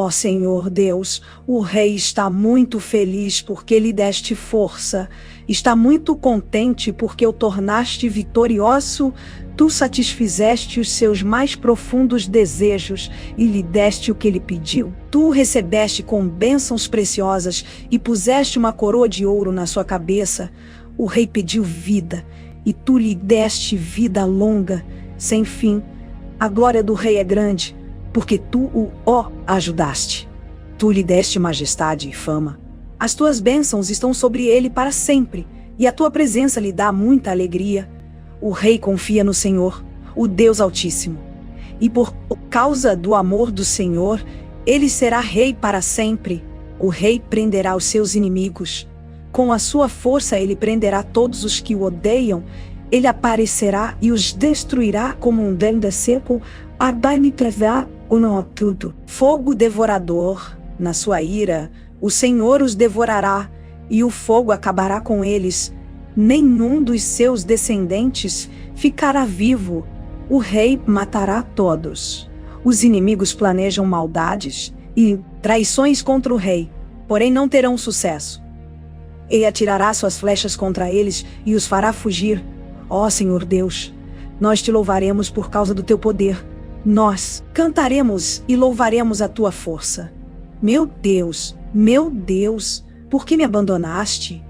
Ó Senhor Deus, o rei está muito feliz porque lhe deste força. Está muito contente porque o tornaste vitorioso. Tu satisfizeste os seus mais profundos desejos e lhe deste o que ele pediu. Tu o recebeste com bênçãos preciosas e puseste uma coroa de ouro na sua cabeça. O rei pediu vida e tu lhe deste vida longa, sem fim. A glória do rei é grande, porque tu o ajudaste. Tu lhe deste majestade e fama. As tuas bênçãos estão sobre ele para sempre, e a tua presença lhe dá muita alegria. O rei confia no Senhor, o Deus Altíssimo. E por causa do amor do Senhor, ele será rei para sempre. O rei prenderá os seus inimigos. Com a sua força ele prenderá todos os que o odeiam. Ele aparecerá e os destruirá como um dente seco. Tudo. Fogo devorador, na sua ira, o Senhor os devorará, e o fogo acabará com eles. Nenhum dos seus descendentes ficará vivo. O rei matará todos. Os inimigos planejam maldades e traições contra o rei, porém não terão sucesso. Ele atirará suas flechas contra eles e os fará fugir. Ó Senhor Deus, nós te louvaremos por causa do teu poder. Nós cantaremos e louvaremos a tua força. Meu Deus, por que me abandonaste?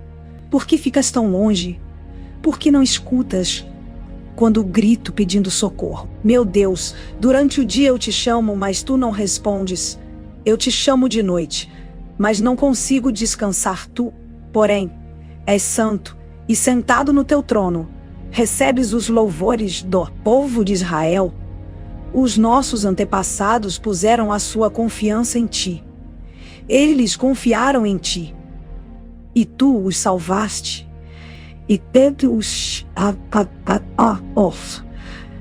Por que ficas tão longe? Por que não escutas quando grito pedindo socorro? Meu Deus, durante o dia eu te chamo, mas tu não respondes. Eu te chamo de noite, mas não consigo descansar. Tu, porém, és santo e sentado no teu trono, recebes os louvores do povo de Israel. Os nossos antepassados puseram a sua confiança em ti. Eles confiaram em ti, e tu os salvaste. E os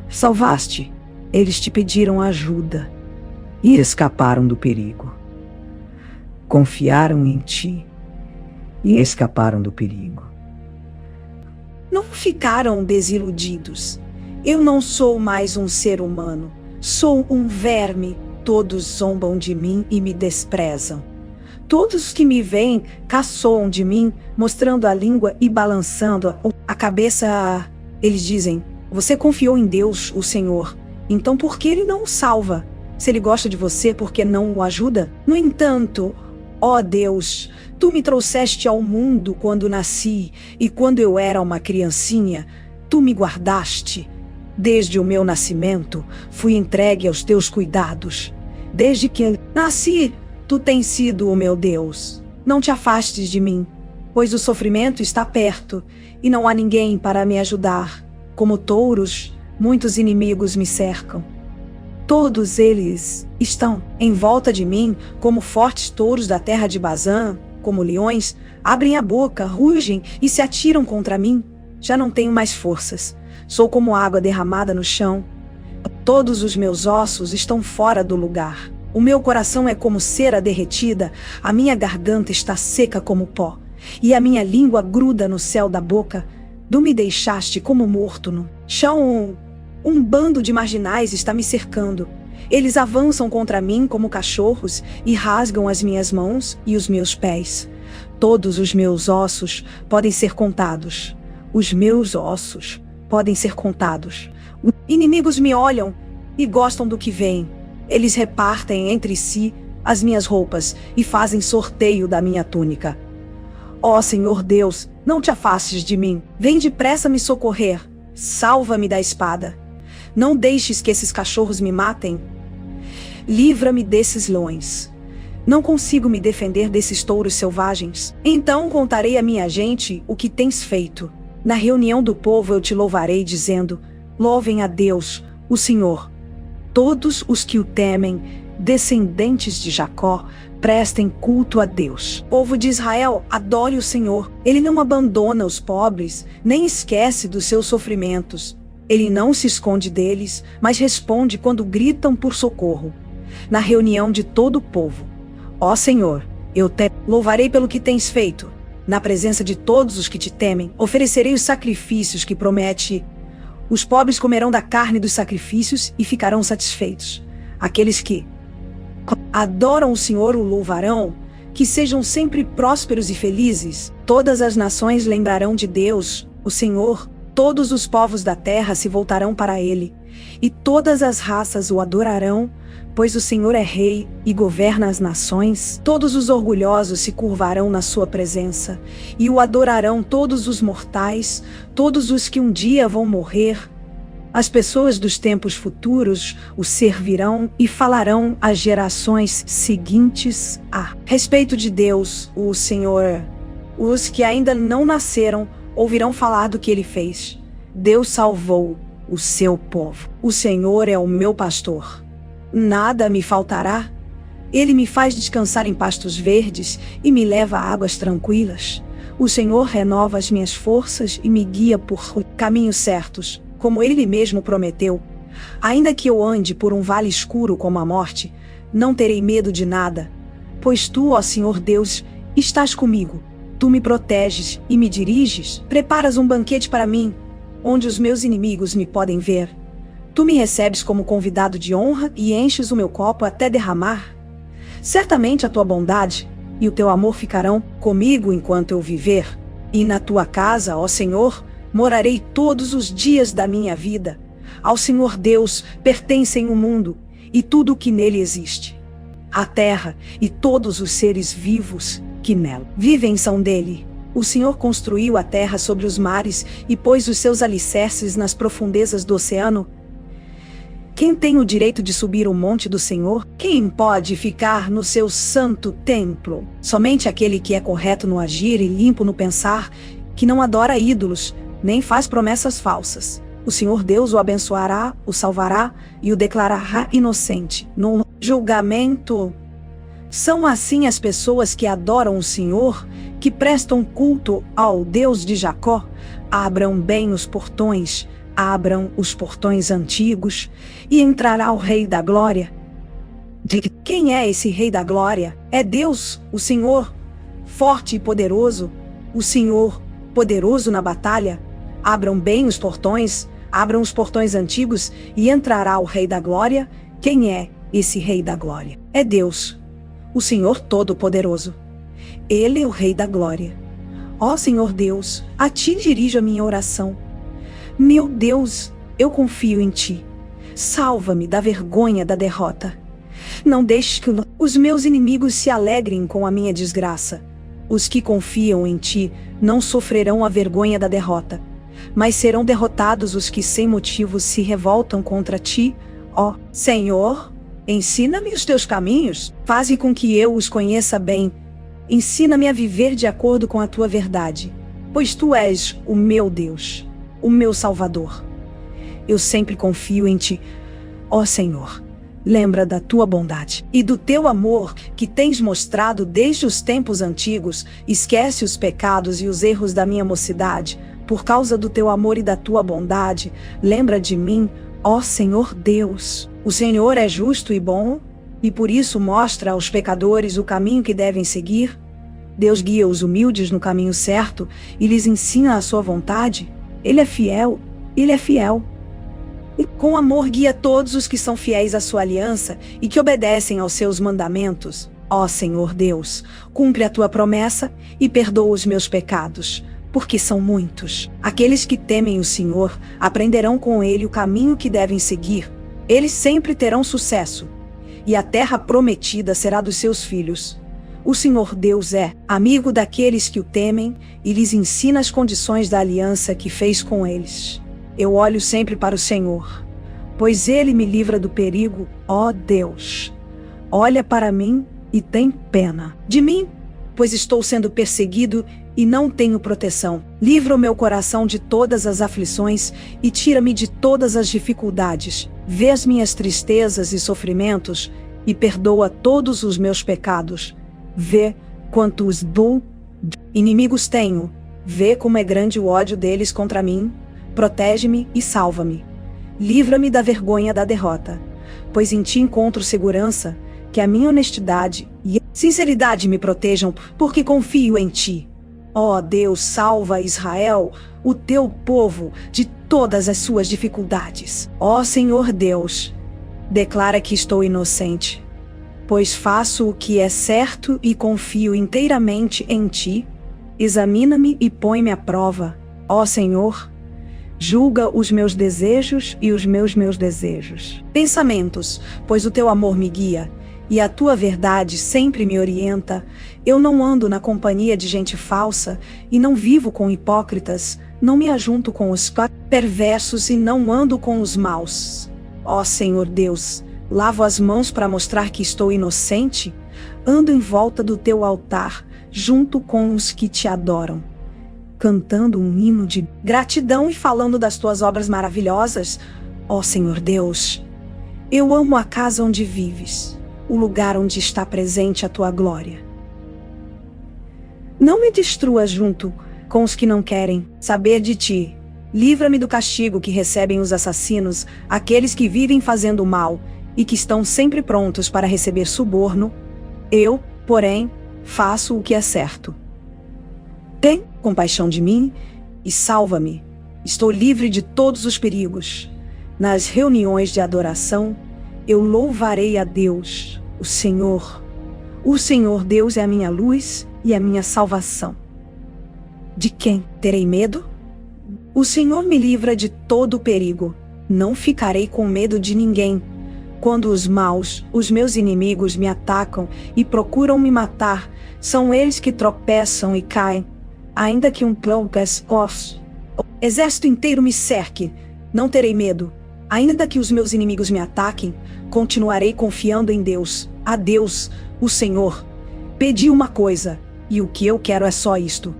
salvaste. Eles te pediram ajuda e escaparam do perigo. Confiaram em ti e escaparam do perigo. Não ficaram desiludidos. Eu não sou mais um ser humano. Sou um verme. Todos zombam de mim e me desprezam. Todos que me veem caçoam de mim, mostrando a língua e balançando a cabeça. Eles dizem: você confiou em Deus, o Senhor. Então por que ele não o salva? Se ele gosta de você, por que não o ajuda? No entanto, ó Deus, tu me trouxeste ao mundo quando nasci, e quando eu era uma criancinha, tu me guardaste. Desde o meu nascimento, fui entregue aos teus cuidados. Desde que nasci, tu tens sido o meu Deus. Não te afastes de mim, pois o sofrimento está perto, e não há ninguém para me ajudar. Como touros, muitos inimigos me cercam. Todos eles estão em volta de mim, como fortes touros da terra de Bazã, como leões, abrem a boca, rugem e se atiram contra mim. Já não tenho mais forças. Sou como água derramada no chão. Todos os meus ossos estão fora do lugar. O meu coração é como cera derretida, a minha garganta está seca como pó, e a minha língua gruda no céu da boca. Tu me deixaste como morto no chão. Um bando de marginais está me cercando. Eles avançam contra mim como cachorros e rasgam as minhas mãos e os meus pés. Todos os meus ossos podem ser contados. Os meus ossos podem ser contados. Os inimigos me olham e gostam do que veem. Eles repartem entre si as minhas roupas e fazem sorteio da minha túnica. Ó Senhor Deus, não te afastes de mim. Vem depressa me socorrer. Salva-me da espada. Não deixes que esses cachorros me matem. Livra-me desses leões. Não consigo me defender desses touros selvagens. Então contarei à minha gente o que tens feito. Na reunião do povo eu te louvarei, dizendo: louvem a Deus, o Senhor. Todos os que o temem, descendentes de Jacó, prestem culto a Deus. Povo de Israel, adore o Senhor. Ele não abandona os pobres, nem esquece dos seus sofrimentos. Ele não se esconde deles, mas responde quando gritam por socorro. Na reunião de todo o povo: ó Senhor, eu te louvarei pelo que tens feito. Na presença de todos os que te temem, oferecerei os sacrifícios que promete. Os pobres comerão da carne dos sacrifícios e ficarão satisfeitos. Aqueles que adoram o Senhor o louvarão, que sejam sempre prósperos e felizes. Todas as nações lembrarão de Deus, o Senhor, todos os povos da terra se voltarão para ele, e todas as raças o adorarão, pois o Senhor é rei e governa as nações. Todos os orgulhosos se curvarão na sua presença, e o adorarão todos os mortais, todos os que um dia vão morrer. As pessoas dos tempos futuros o servirão e falarão às gerações seguintes a respeito de Deus, o Senhor. Os que ainda não nasceram ouvirão falar do que ele fez. Deus salvou o seu povo. O Senhor é o meu pastor. Nada me faltará. Ele me faz descansar em pastos verdes e me leva a águas tranquilas. O Senhor renova as minhas forças e me guia por caminhos certos, como ele mesmo prometeu. Ainda que eu ande por um vale escuro como a morte, não terei medo de nada, pois tu, ó Senhor Deus, estás comigo. Tu me proteges e me diriges, preparas um banquete para mim, onde os meus inimigos me podem ver. Tu me recebes como convidado de honra e enches o meu copo até derramar. Certamente a tua bondade e o teu amor ficarão comigo enquanto eu viver, e na tua casa, ó Senhor, morarei todos os dias da minha vida. Ao Senhor Deus pertencem o mundo e tudo o que nele existe. A terra e todos os seres vivos que nela vivem são dele. O Senhor construiu a terra sobre os mares e pôs os seus alicerces nas profundezas do oceano. Quem tem o direito de subir o monte do Senhor? Quem pode ficar no seu santo templo? Somente aquele que é correto no agir e limpo no pensar, que não adora ídolos, nem faz promessas falsas. O Senhor Deus o abençoará, o salvará e o declarará inocente no julgamento. São assim as pessoas que adoram o Senhor, que prestam culto ao Deus de Jacó. Abram bem os portões, abram os portões antigos, e entrará o Rei da Glória. Quem é esse Rei da Glória? É Deus, o Senhor, forte e poderoso, o Senhor, poderoso na batalha. Abram bem os portões, abram os portões antigos, e entrará o Rei da Glória. Quem é esse Rei da Glória? É Deus, o Senhor Todo-Poderoso. Ele é o Rei da Glória. Ó Senhor Deus, a ti dirijo a minha oração. Meu Deus, eu confio em ti. Salva-me da vergonha da derrota. Não deixes que os meus inimigos se alegrem com a minha desgraça. Os que confiam em ti não sofrerão a vergonha da derrota, mas serão derrotados os que sem motivo se revoltam contra ti. Ó Senhor, ensina-me os teus caminhos, faze com que eu os conheça bem. Ensina-me a viver de acordo com a tua verdade, pois tu és o meu Deus, o meu Salvador. Eu sempre confio em ti, ó Senhor. Lembra da tua bondade e do teu amor que tens mostrado desde os tempos antigos. Esquece os pecados e os erros da minha mocidade. Por causa do teu amor e da tua bondade, lembra de mim, ó Senhor Deus. O Senhor é justo e bom, e por isso mostra aos pecadores o caminho que devem seguir. Deus guia os humildes no caminho certo e lhes ensina a sua vontade. Ele é fiel, ele é fiel. E com amor guia todos os que são fiéis à sua aliança e que obedecem aos seus mandamentos. Ó Senhor Deus, cumpre a tua promessa e perdoa os meus pecados, porque são muitos. Aqueles que temem o Senhor aprenderão com ele o caminho que devem seguir. Eles sempre terão sucesso, e a terra prometida será dos seus filhos. O Senhor Deus é amigo daqueles que o temem e lhes ensina as condições da aliança que fez com eles. Eu olho sempre para o Senhor, pois ele me livra do perigo. Ó Deus, olha para mim e tem pena de mim, pois estou sendo perseguido e não tenho proteção. Livra o meu coração de todas as aflições e tira-me de todas as dificuldades. Vê as minhas tristezas e sofrimentos e perdoa todos os meus pecados. Vê quantos inimigos tenho. Vê como é grande o ódio deles contra mim. Protege-me e salva-me. Livra-me da vergonha da derrota, pois em ti encontro segurança. Que a minha honestidade e a sinceridade me protejam, porque confio em ti. Ó Deus, salva Israel, o teu povo, de todas as suas dificuldades. Ó Senhor Deus, declara que estou inocente, pois faço o que é certo e confio inteiramente em ti. Examina-me e põe-me à prova, ó Senhor. Julga os meus desejos e os meus desejos. Pensamentos, pois o teu amor me guia, e a tua verdade sempre me orienta. Eu não ando na companhia de gente falsa, e não vivo com hipócritas, não me ajunto com os perversos e não ando com os maus. Ó Senhor Deus, lavo as mãos para mostrar que estou inocente, ando em volta do teu altar, junto com os que te adoram, cantando um hino de gratidão e falando das tuas obras maravilhosas. Ó Senhor Deus, eu amo a casa onde vives, o lugar onde está presente a tua glória. Não me destruas junto com os que não querem saber de ti. Livra-me do castigo que recebem os assassinos, aqueles que vivem fazendo mal e que estão sempre prontos para receber suborno. Eu, porém, faço o que é certo. Tem compaixão de mim e salva-me. Estou livre de todos os perigos. Nas reuniões de adoração, eu louvarei a Deus, o Senhor. O Senhor Deus é a minha luz e a minha salvação. De quem terei medo? O Senhor me livra de todo perigo. Não ficarei com medo de ninguém. Quando os maus, os meus inimigos, me atacam e procuram me matar, são eles que tropeçam e caem. Ainda que um exército inteiro me cerque, não terei medo. Ainda que os meus inimigos me ataquem, continuarei confiando em Deus. A Deus, o Senhor. Pedi uma coisa, e o que eu quero é só isto: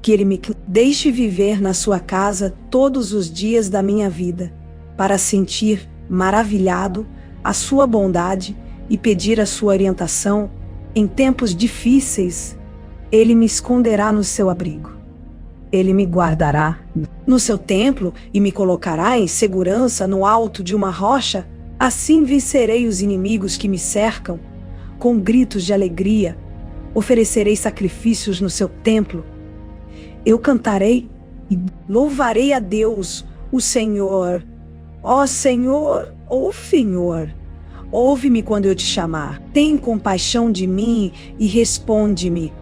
que Ele me deixe viver na sua casa todos os dias da minha vida, para sentir, maravilhado, a sua bondade e pedir a sua orientação em tempos difíceis. Ele me esconderá no seu abrigo. Ele me guardará no seu templo e me colocará em segurança no alto de uma rocha. Assim vencerei os inimigos que me cercam. Com gritos de alegria, oferecerei sacrifícios no seu templo. Eu cantarei e louvarei a Deus, o Senhor. Ó Senhor, ó Senhor, ouve-me quando eu te chamar. Tem compaixão de mim e responde-me.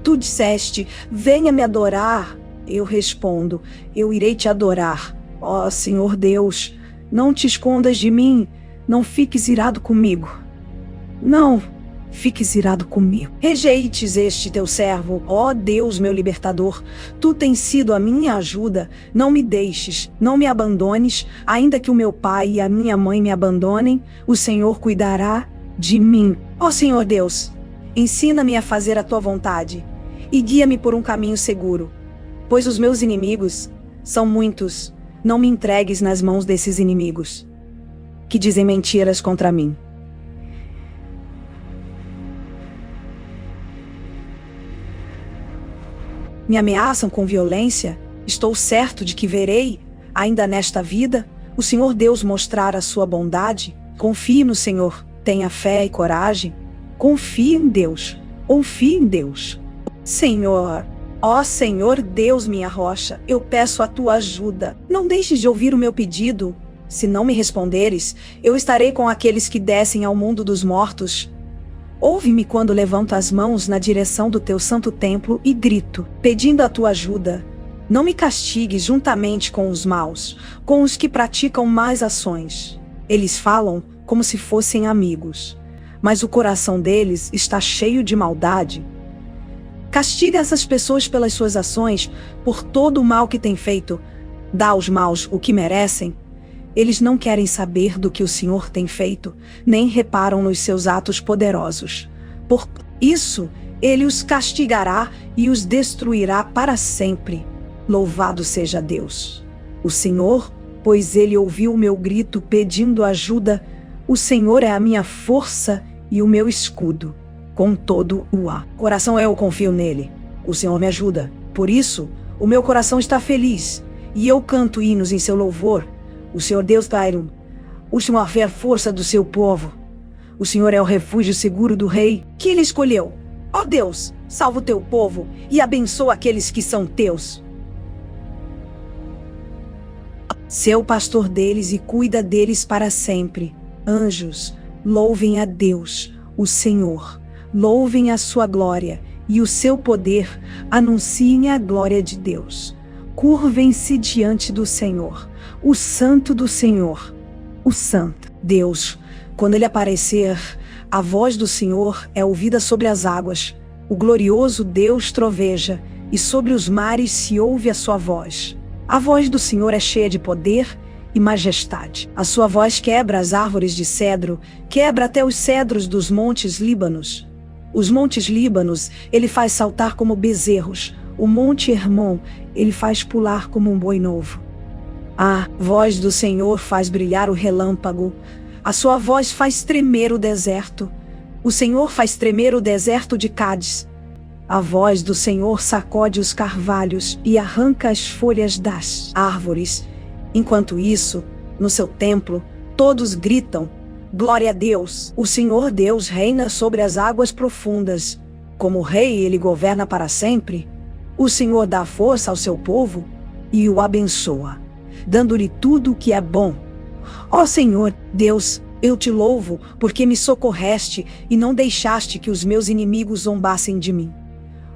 Tu disseste, venha me adorar. Eu respondo, eu irei te adorar. Ó Senhor Deus, não te escondas de mim, não fiques irado comigo. Não fiques irado comigo. Rejeites este teu servo, ó Deus meu libertador. Tu tens sido a minha ajuda. Não me deixes, não me abandones. Ainda que o meu pai e a minha mãe me abandonem, o Senhor cuidará de mim. Ó Senhor Deus, ensina-me a fazer a tua vontade e guia-me por um caminho seguro, pois os meus inimigos são muitos. Não me entregues nas mãos desses inimigos que dizem mentiras contra mim. Me ameaçam com violência. Estou certo de que verei, ainda nesta vida, o Senhor Deus mostrar a sua bondade. Confie no Senhor, tenha fé e coragem. Confie em Deus, confie em Deus. Senhor, ó Senhor Deus, minha rocha, eu peço a tua ajuda. Não deixes de ouvir o meu pedido. Se não me responderes, eu estarei com aqueles que descem ao mundo dos mortos. Ouve-me quando levanto as mãos na direção do teu santo templo e grito, pedindo a tua ajuda. Não me castigues juntamente com os maus, com os que praticam más ações. Eles falam como se fossem amigos, mas o coração deles está cheio de maldade. Castiga essas pessoas pelas suas ações, por todo o mal que têm feito. Dá aos maus o que merecem. Eles não querem saber do que o Senhor tem feito, nem reparam nos seus atos poderosos. Por isso, Ele os castigará e os destruirá para sempre. Louvado seja Deus, o Senhor, pois Ele ouviu o meu grito pedindo ajuda. O Senhor é a minha força e o meu escudo. Com todo o coração eu confio nele. O Senhor me ajuda. Por isso, o meu coração está feliz, e eu canto hinos em seu louvor. O Senhor Deus Tairum, o Senhor é a força do seu povo. O Senhor é o refúgio seguro do rei, que ele escolheu. Ó Deus, salva o teu povo e abençoa aqueles que são teus. Seu pastor deles e cuida deles para sempre. Anjos, louvem a Deus. o Senhor, louvem a sua glória e o seu poder, anunciem a glória de Deus. Curvem-se diante do Senhor, o Santo do Senhor, o Santo Deus. Quando ele aparecer, a voz do Senhor é ouvida sobre as águas. O glorioso Deus troveja, e sobre os mares se ouve a sua voz. A voz do Senhor é cheia de poder e majestade. A sua voz quebra as árvores de cedro, quebra até os cedros dos montes Líbanos. Os montes Líbanos ele faz saltar como bezerros. O monte Hermon ele faz pular como um boi novo. A voz do Senhor faz brilhar o relâmpago. A sua voz faz tremer o deserto. O Senhor faz tremer o deserto de Cádiz. A voz do Senhor sacode os carvalhos e arranca as folhas das árvores. Enquanto isso, no seu templo, todos gritam: glória a Deus! O Senhor Deus reina sobre as águas profundas. Como rei, ele governa para sempre. O Senhor dá força ao seu povo e o abençoa, dando-lhe tudo o que é bom. Ó Senhor Deus, eu te louvo, porque me socorreste e não deixaste que os meus inimigos zombassem de mim.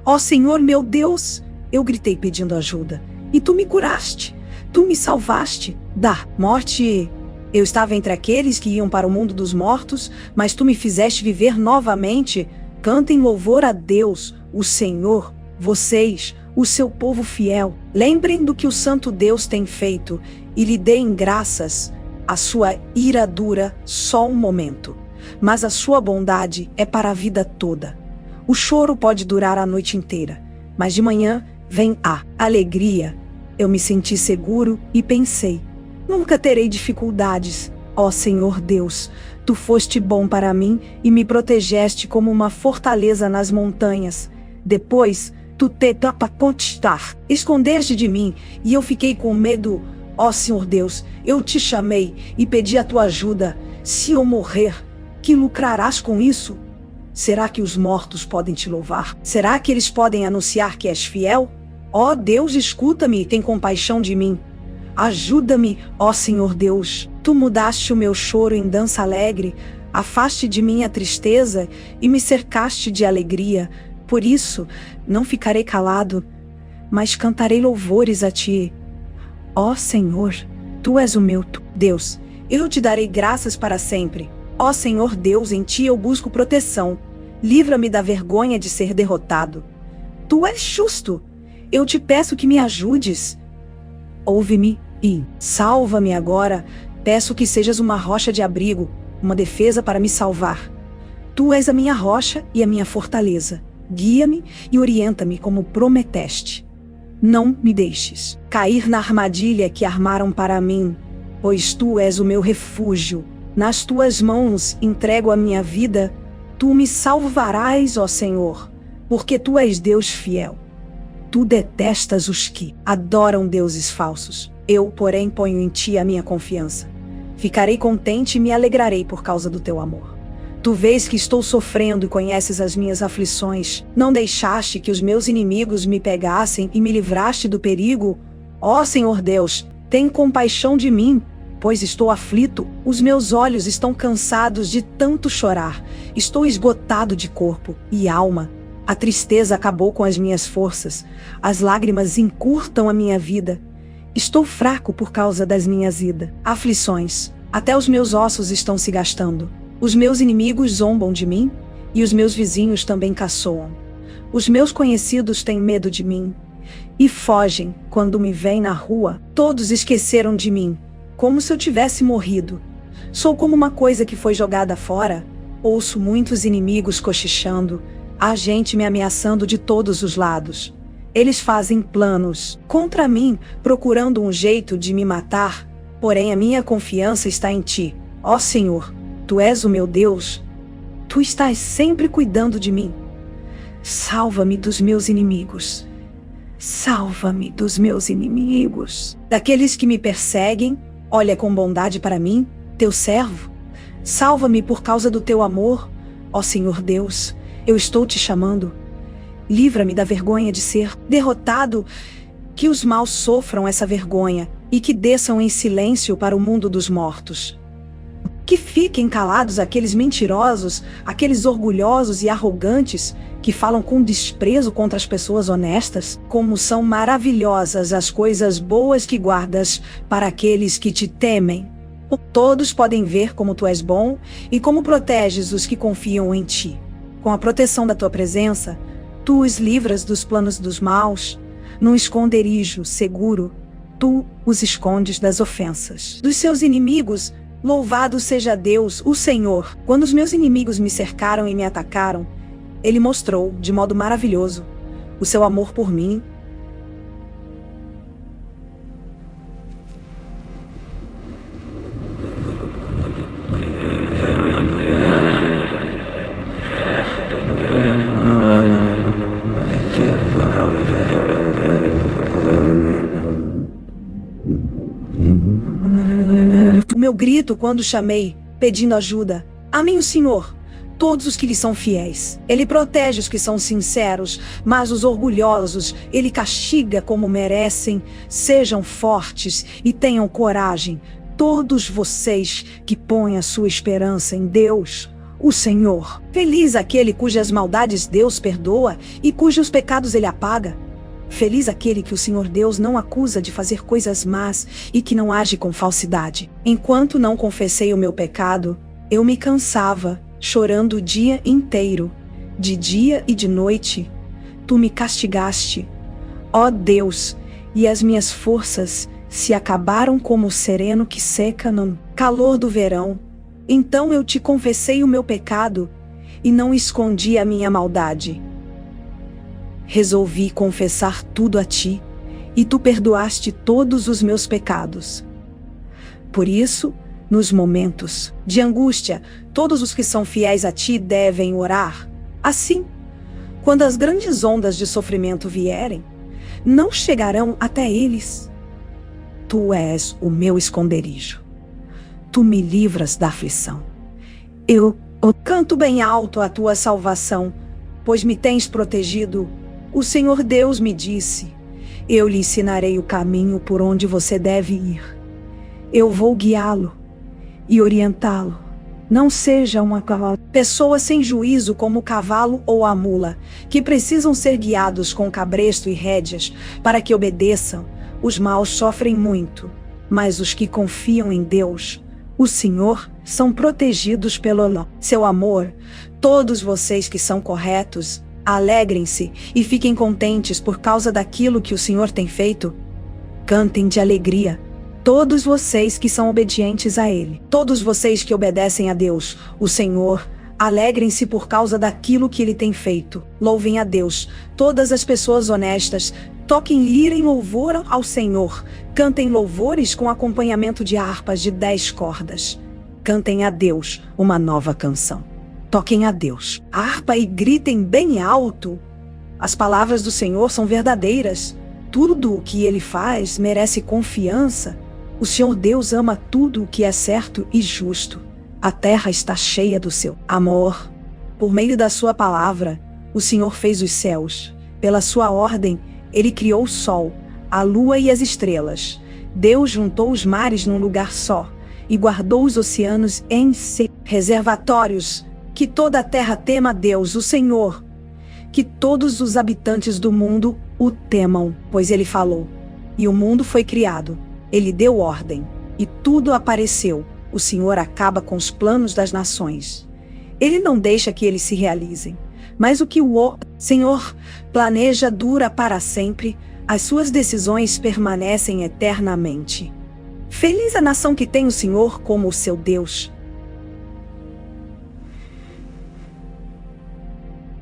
Ó Senhor meu Deus, eu gritei pedindo ajuda, e tu me curaste, tu me salvaste da morte. Eu estava entre aqueles que iam para o mundo dos mortos, mas tu me fizeste viver novamente. Cantem louvor a Deus, o Senhor, vocês, o seu povo fiel. Lembrem do que o Santo Deus tem feito e lhe deem graças. A sua ira dura só um momento, mas a sua bondade é para a vida toda. O choro pode durar a noite inteira, mas de manhã vem a alegria. Eu me senti seguro e pensei: nunca terei dificuldades. Ó Senhor Deus, tu foste bom para mim e me protegeste como uma fortaleza nas montanhas. Depois, tu te escondeste de mim e eu fiquei com medo. Ó Senhor Deus, eu te chamei e pedi a tua ajuda. Se eu morrer, que lucrarás com isso? Será que os mortos podem te louvar? Será que eles podem anunciar que és fiel? Ó Deus, escuta-me e tem compaixão de mim. Ajuda-me, ó Senhor Deus. Tu mudaste o meu choro em dança alegre, afaste de mim a tristeza e me cercaste de alegria. Por isso, não ficarei calado, mas cantarei louvores a ti. Ó Senhor, tu és o meu Deus, eu te darei graças para sempre. Ó Senhor Deus, em ti eu busco proteção. Livra-me da vergonha de ser derrotado. Tu és justo, eu te peço que me ajudes. Ouve-me e salva-me agora. Peço que sejas uma rocha de abrigo, uma defesa para me salvar. Tu és a minha rocha e a minha fortaleza. Guia-me e orienta-me como prometeste. Não me deixes cair na armadilha que armaram para mim, pois tu és o meu refúgio. Nas tuas mãos entrego a minha vida. Tu me salvarás, ó Senhor, porque tu és Deus fiel. Tu detestas os que adoram deuses falsos. Eu, porém, ponho em ti a minha confiança. Ficarei contente e me alegrarei por causa do teu amor. Tu vês que estou sofrendo e conheces as minhas aflições. Não deixaste que os meus inimigos me pegassem e me livraste do perigo. Ó Senhor Deus, tem compaixão de mim, pois estou aflito. Os meus olhos estão cansados de tanto chorar. Estou esgotado de corpo e alma. A tristeza acabou com as minhas forças. As lágrimas encurtam a minha vida. Estou fraco por causa das minhas aflições. Até os meus ossos estão se gastando. Os meus inimigos zombam de mim, e os meus vizinhos também caçoam. Os meus conhecidos têm medo de mim, e fogem quando me veem na rua. Todos esqueceram de mim, como se eu tivesse morrido. Sou como uma coisa que foi jogada fora. Ouço muitos inimigos cochichando, há gente me ameaçando de todos os lados. Eles fazem planos contra mim, procurando um jeito de me matar. Porém, a minha confiança está em ti, ó Senhor. Tu és o meu Deus, tu estás sempre cuidando de mim. Salva-me dos meus inimigos. Salva-me dos meus inimigos. Daqueles que me perseguem, olha com bondade para mim, teu servo. Salva-me por causa do teu amor, ó Senhor Deus, eu estou te chamando. Livra-me da vergonha de ser derrotado, que os maus sofram essa vergonha e que desçam em silêncio para o mundo dos mortos. Que fiquem calados aqueles mentirosos, aqueles orgulhosos e arrogantes que falam com desprezo contra as pessoas honestas. Como são maravilhosas as coisas boas que guardas para aqueles que te temem. Todos podem ver como tu és bom e como proteges os que confiam em ti. Com a proteção da tua presença, tu os livras dos planos dos maus. Num esconderijo seguro, tu os escondes das ofensas dos seus inimigos. Louvado seja Deus, o Senhor. Quando os meus inimigos me cercaram e me atacaram, Ele mostrou, de modo maravilhoso, o seu amor por mim. O meu grito quando chamei, pedindo ajuda. Amém, o Senhor. Todos os que lhe são fiéis. Ele protege os que são sinceros, mas os orgulhosos Ele castiga como merecem. Sejam fortes e tenham coragem, todos vocês que põem a sua esperança em Deus, o Senhor. Feliz aquele cujas maldades Deus perdoa e cujos pecados Ele apaga. Feliz aquele que o Senhor Deus não acusa de fazer coisas más e que não age com falsidade. Enquanto não confessei o meu pecado, eu me cansava, chorando o dia inteiro. De dia e de noite, tu me castigaste, ó Deus, e as minhas forças se acabaram como o sereno que seca no calor do verão. Então eu te confessei o meu pecado e não escondi a minha maldade. Resolvi confessar tudo a ti, e tu perdoaste todos os meus pecados. Por isso, nos momentos de angústia, todos os que são fiéis a ti devem orar. Assim, quando as grandes ondas de sofrimento vierem, não chegarão até eles. Tu és o meu esconderijo. Tu me livras da aflição. Eu canto bem alto a tua salvação, pois me tens protegido. O Senhor Deus me disse: eu lhe ensinarei o caminho por onde você deve ir. Eu vou guiá-lo e orientá-lo. Não seja uma pessoa sem juízo como o cavalo ou a mula, que precisam ser guiados com cabresto e rédeas para que obedeçam. Os maus sofrem muito, mas os que confiam em Deus, o Senhor, são protegidos pelo seu amor. Todos vocês que são corretos, alegrem-se e fiquem contentes por causa daquilo que o Senhor tem feito. Cantem de alegria, todos vocês que são obedientes a Ele. Todos vocês que obedecem a Deus, o Senhor, alegrem-se por causa daquilo que Ele tem feito. Louvem a Deus, todas as pessoas honestas. Toquem lira em louvor ao Senhor. Cantem louvores com acompanhamento de harpas de 10 cordas. Cantem a Deus uma nova canção. Toquem a Deus a harpa e gritem bem alto. As palavras do Senhor são verdadeiras. Tudo o que Ele faz merece confiança. O Senhor Deus ama tudo o que é certo e justo. A terra está cheia do seu amor. Por meio da sua palavra, o Senhor fez os céus. Pela sua ordem, Ele criou o sol, a lua e as estrelas. Deus juntou os mares num lugar só e guardou os oceanos em reservatórios. Que toda a terra tema a Deus, o Senhor. Que todos os habitantes do mundo o temam, pois Ele falou, e o mundo foi criado. Ele deu ordem, e tudo apareceu. O Senhor acaba com os planos das nações. Ele não deixa que eles se realizem, mas o que o Senhor planeja dura para sempre. As suas decisões permanecem eternamente. Feliz a nação que tem o Senhor como o seu Deus.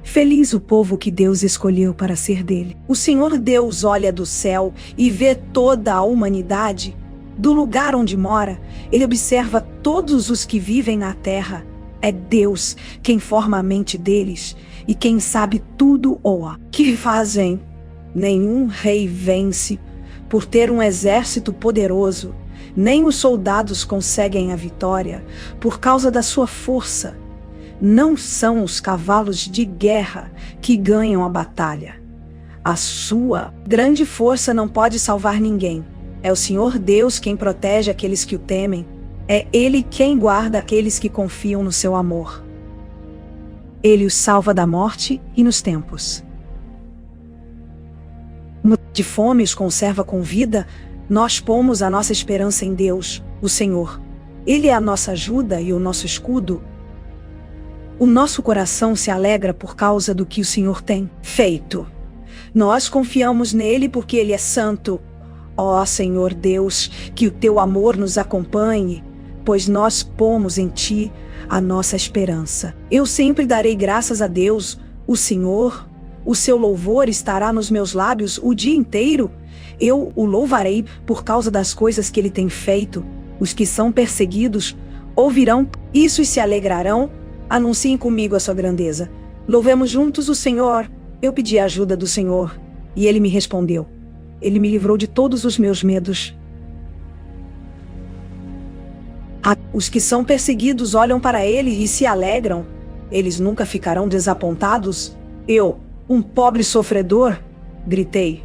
Feliz o povo que Deus escolheu para ser dele. O Senhor Deus olha do céu e vê toda a humanidade. Do lugar onde mora, Ele observa todos os que vivem na terra. É Deus quem forma a mente deles e quem sabe tudo o que fazem. Nenhum rei vence por ter um exército poderoso, nem os soldados conseguem a vitória por causa da sua força. Não são os cavalos de guerra que ganham a batalha. A sua grande força não pode salvar ninguém. É o Senhor Deus quem protege aqueles que o temem. É Ele quem guarda aqueles que confiam no seu amor. Ele os salva da morte e nos tempos de fome os conserva com vida. Nós pomos a nossa esperança em Deus, o Senhor. Ele é a nossa ajuda e o nosso escudo. O nosso coração se alegra por causa do que o Senhor tem feito. Nós confiamos nele porque ele é santo. Ó Senhor Deus, que o teu amor nos acompanhe, pois nós pomos em ti a nossa esperança. Eu sempre darei graças a Deus, o Senhor. O seu louvor estará nos meus lábios o dia inteiro. Eu o louvarei por causa das coisas que ele tem feito. Os que são perseguidos ouvirão isso e se alegrarão. Anunciem comigo a sua grandeza. Louvemos juntos o Senhor. Eu pedi a ajuda do Senhor, e ele me respondeu. Ele me livrou de todos os meus medos. Os que são perseguidos olham para ele e se alegram. Eles nunca ficarão desapontados. Eu, um pobre sofredor, gritei.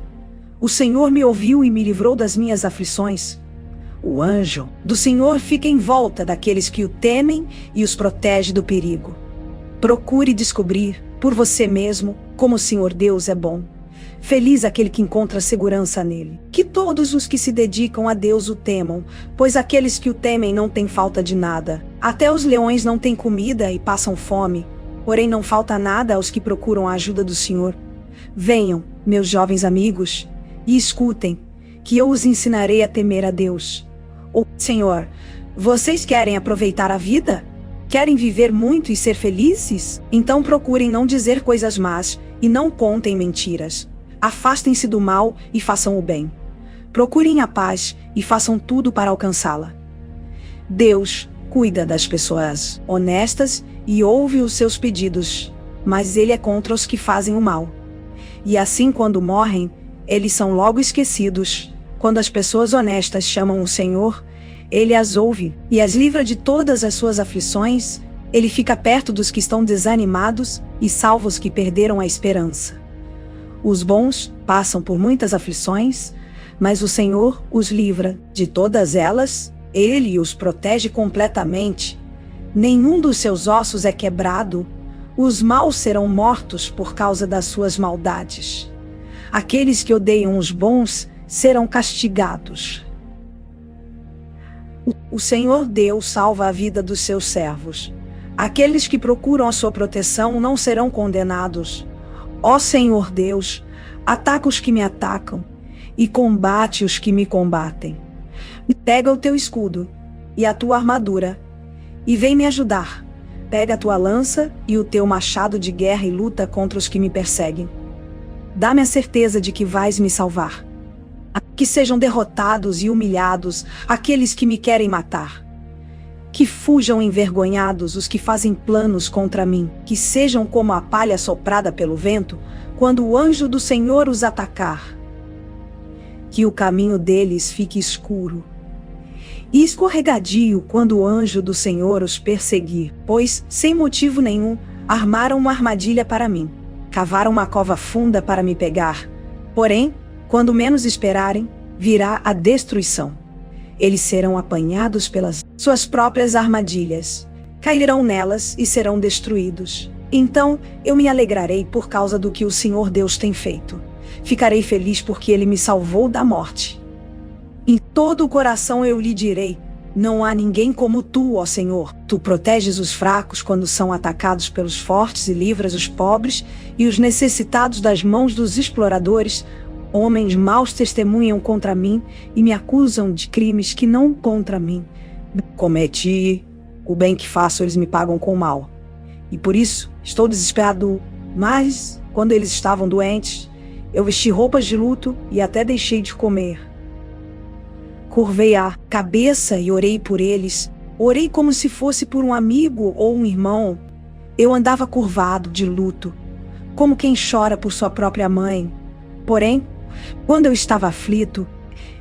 O Senhor me ouviu e me livrou das minhas aflições. O anjo do Senhor fica em volta daqueles que o temem e os protege do perigo. Procure descobrir, por você mesmo, como o Senhor Deus é bom. Feliz aquele que encontra segurança nele. Que todos os que se dedicam a Deus o temam, pois aqueles que o temem não têm falta de nada. Até os leões não têm comida e passam fome, porém não falta nada aos que procuram a ajuda do Senhor. Venham, meus jovens amigos, e escutem, que eu os ensinarei a temer a Deus. Oh, Senhor, vocês querem aproveitar a vida? Querem viver muito e ser felizes? Então procurem não dizer coisas más e não contem mentiras. Afastem-se do mal e façam o bem. Procurem a paz e façam tudo para alcançá-la. Deus cuida das pessoas honestas e ouve os seus pedidos, mas ele é contra os que fazem o mal. E assim, quando morrem, eles são logo esquecidos. Quando as pessoas honestas chamam o Senhor, ele as ouve e as livra de todas as suas aflições. Ele fica perto dos que estão desanimados e salva os que perderam a esperança. Os bons passam por muitas aflições, mas o Senhor os livra de todas elas. Ele os protege completamente. Nenhum dos seus ossos é quebrado. Os maus serão mortos por causa das suas maldades. Aqueles que odeiam os bons serão castigados. O Senhor Deus salva a vida dos seus servos. Aqueles que procuram a sua proteção não serão condenados. Ó Senhor Deus, ataca os que me atacam e combate os que me combatem. Pega o teu escudo e a tua armadura e vem me ajudar. Pega a tua lança e o teu machado de guerra e luta contra os que me perseguem. Dá-me a certeza de que vais me salvar. Que sejam derrotados e humilhados aqueles que me querem matar. Que fujam envergonhados os que fazem planos contra mim. Que sejam como a palha soprada pelo vento, quando o anjo do Senhor os atacar. Que o caminho deles fique escuro e escorregadio quando o anjo do Senhor os perseguir, pois, sem motivo nenhum, armaram uma armadilha para mim. Cavaram uma cova funda para me pegar. Porém, quando menos esperarem, virá a destruição. Eles serão apanhados pelas suas próprias armadilhas. Cairão nelas e serão destruídos. Então, eu me alegrarei por causa do que o Senhor Deus tem feito. Ficarei feliz porque ele me salvou da morte. Em todo o coração eu lhe direi: não há ninguém como tu, ó Senhor. Tu proteges os fracos quando são atacados pelos fortes e livras os pobres e os necessitados das mãos dos exploradores. Homens maus testemunham contra mim e me acusam de crimes que não contra mim. Cometi o bem que faço, eles me pagam com o mal. E por isso estou desesperado. Mas, quando eles estavam doentes, eu vesti roupas de luto e até deixei de comer. Curvei a cabeça e orei por eles. Orei como se fosse por um amigo ou um irmão. Eu andava curvado de luto, como quem chora por sua própria mãe. Porém, quando eu estava aflito,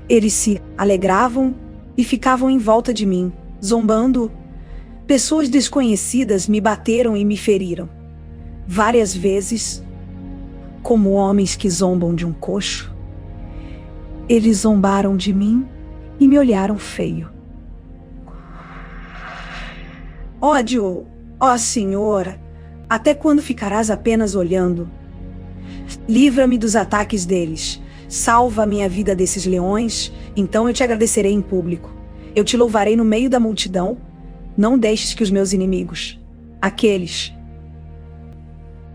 eles se alegravam e ficavam em volta de mim, zombando. Pessoas desconhecidas me bateram e me feriram. Várias vezes, como homens que zombam de um coxo, eles zombaram de mim e me olharam feio. Ódio, ó Senhor, até quando ficarás apenas olhando? Livra-me dos ataques deles. Salva a minha vida desses leões, então eu te agradecerei em público. Eu te louvarei no meio da multidão. Não deixes que os meus inimigos, aqueles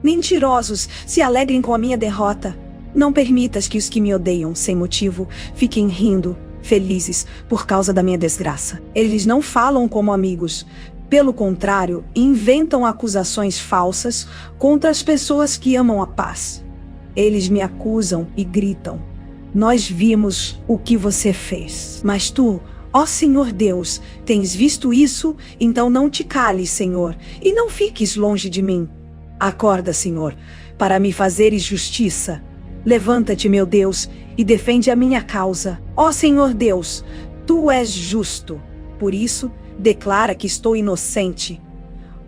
mentirosos, se alegrem com a minha derrota. Não permitas que os que me odeiam sem motivo fiquem rindo, felizes, por causa da minha desgraça. Eles não falam como amigos. Pelo contrário, inventam acusações falsas contra as pessoas que amam a paz. Eles me acusam e gritam: nós vimos o que você fez. Mas tu, ó Senhor Deus, tens visto isso? Então não te cales, Senhor, e não fiques longe de mim. Acorda, Senhor, para me fazeres justiça. Levanta-te, meu Deus, e defende a minha causa. Ó Senhor Deus, tu és justo. Por isso, declara que estou inocente.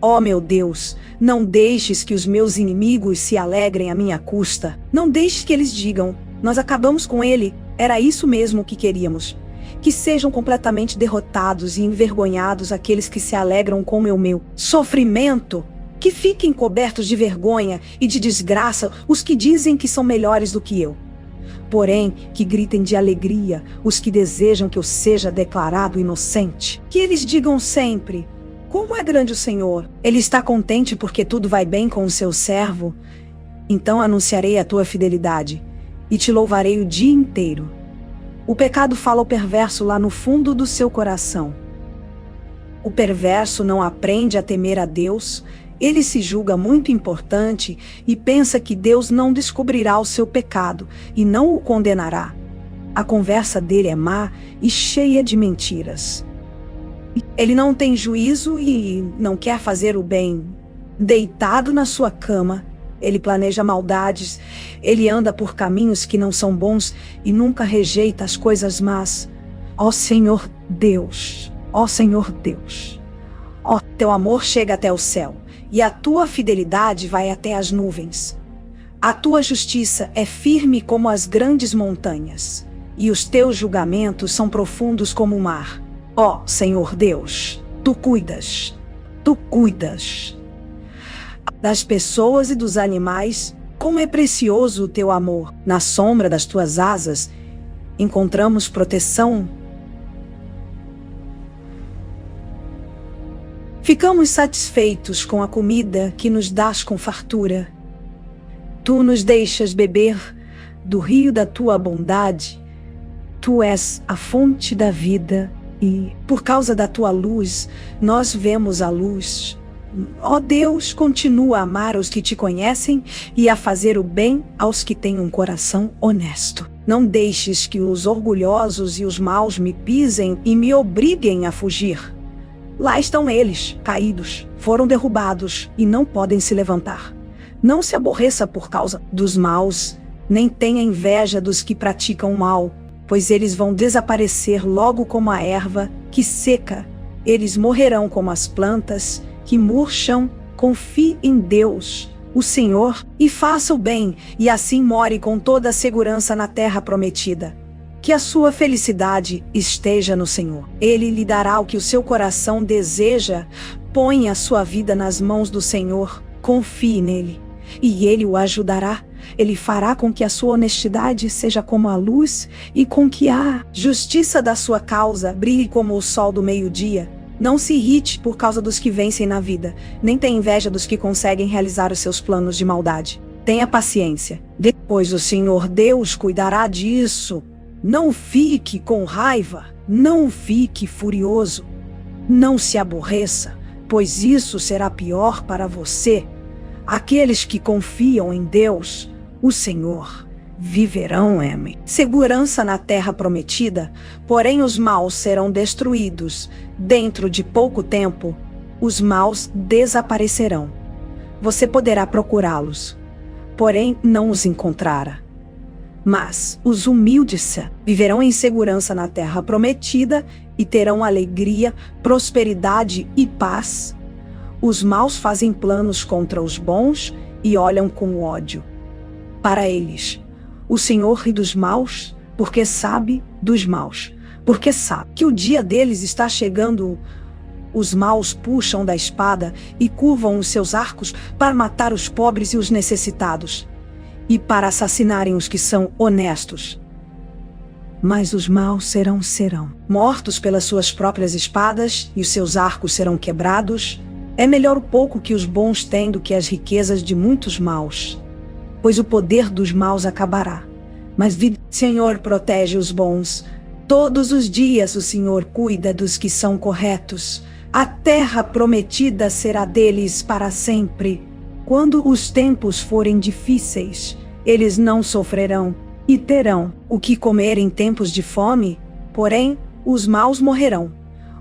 Ó meu Deus, não deixes que os meus inimigos se alegrem à minha custa. Não deixes que eles digam: nós acabamos com ele, era isso mesmo que queríamos. Que sejam completamente derrotados e envergonhados aqueles que se alegram com o meu sofrimento. Que fiquem cobertos de vergonha e de desgraça os que dizem que são melhores do que eu. Porém, que gritem de alegria os que desejam que eu seja declarado inocente. Que eles digam sempre: como é grande o Senhor! Ele está contente porque tudo vai bem com o seu servo. Então anunciarei a tua fidelidade e te louvarei o dia inteiro. O pecado fala ao perverso lá no fundo do seu coração. O perverso não aprende a temer a Deus. Ele se julga muito importante e pensa que Deus não descobrirá o seu pecado e não o condenará. A conversa dele é má e cheia de mentiras. Ele não tem juízo e não quer fazer o bem. Deitado na sua cama, ele planeja maldades. Ele anda por caminhos que não são bons e nunca rejeita as coisas más. Ó Senhor Deus, ó Senhor Deus, ó, teu amor chega até o céu e a tua fidelidade vai até as nuvens. A tua justiça é firme como as grandes montanhas, e os teus julgamentos são profundos como o mar. Ó Senhor Deus, tu cuidas das pessoas e dos animais. Como é precioso o teu amor. Na sombra das tuas asas encontramos proteção. Ficamos satisfeitos com a comida que nos dás com fartura. Tu nos deixas beber do rio da tua bondade. Tu és a fonte da vida e, por causa da tua luz, nós vemos a luz. Ó Deus, continua a amar os que te conhecem e a fazer o bem aos que têm um coração honesto. Não deixes que os orgulhosos e os maus me pisem e me obriguem a fugir. Lá estão eles, caídos, foram derrubados e não podem se levantar. Não se aborreça por causa dos maus, nem tenha inveja dos que praticam o mal, pois eles vão desaparecer logo como a erva que seca. Eles morrerão como as plantas que murcham. Confie em Deus, o Senhor, e faça o bem, e assim more com toda a segurança na terra prometida. Que a sua felicidade esteja no Senhor. Ele lhe dará o que o seu coração deseja. Ponha a sua vida nas mãos do Senhor. Confie nele, e ele o ajudará. Ele fará com que a sua honestidade seja como a luz e com que a justiça da sua causa brilhe como o sol do meio-dia. Não se irrite por causa dos que vencem na vida, nem tenha inveja dos que conseguem realizar os seus planos de maldade. Tenha paciência, depois o Senhor Deus cuidará disso. Não fique com raiva, não fique furioso. Não se aborreça, pois isso será pior para você. Aqueles que confiam em Deus, o Senhor, viverão em segurança na terra prometida, porém os maus serão destruídos. Dentro de pouco tempo, os maus desaparecerão. Você poderá procurá-los, porém não os encontrará. Mas os humildes viverão em segurança na terra prometida e terão alegria, prosperidade e paz. Os maus fazem planos contra os bons e olham com ódio para eles. O Senhor ri dos maus, porque sabe dos maus, porque sabe que o dia deles está chegando. Os maus puxam da espada e curvam os seus arcos para matar os pobres e os necessitados, e para assassinarem os que são honestos. Mas os maus serão mortos pelas suas próprias espadas, e os seus arcos serão quebrados. É melhor o pouco que os bons têm do que as riquezas de muitos maus, pois o poder dos maus acabará. Mas o Senhor protege os bons. Todos os dias o Senhor cuida dos que são corretos. A terra prometida será deles para sempre. Quando os tempos forem difíceis, eles não sofrerão e terão o que comer em tempos de fome, porém os maus morrerão.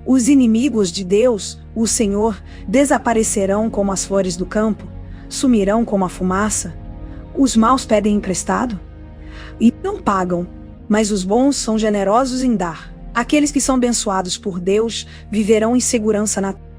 Os inimigos de Deus, o Senhor, desaparecerão como as flores do campo, sumirão como a fumaça. Os maus pedem emprestado e não pagam, mas os bons são generosos em dar. Aqueles que são abençoados por Deus viverão em segurança na terra.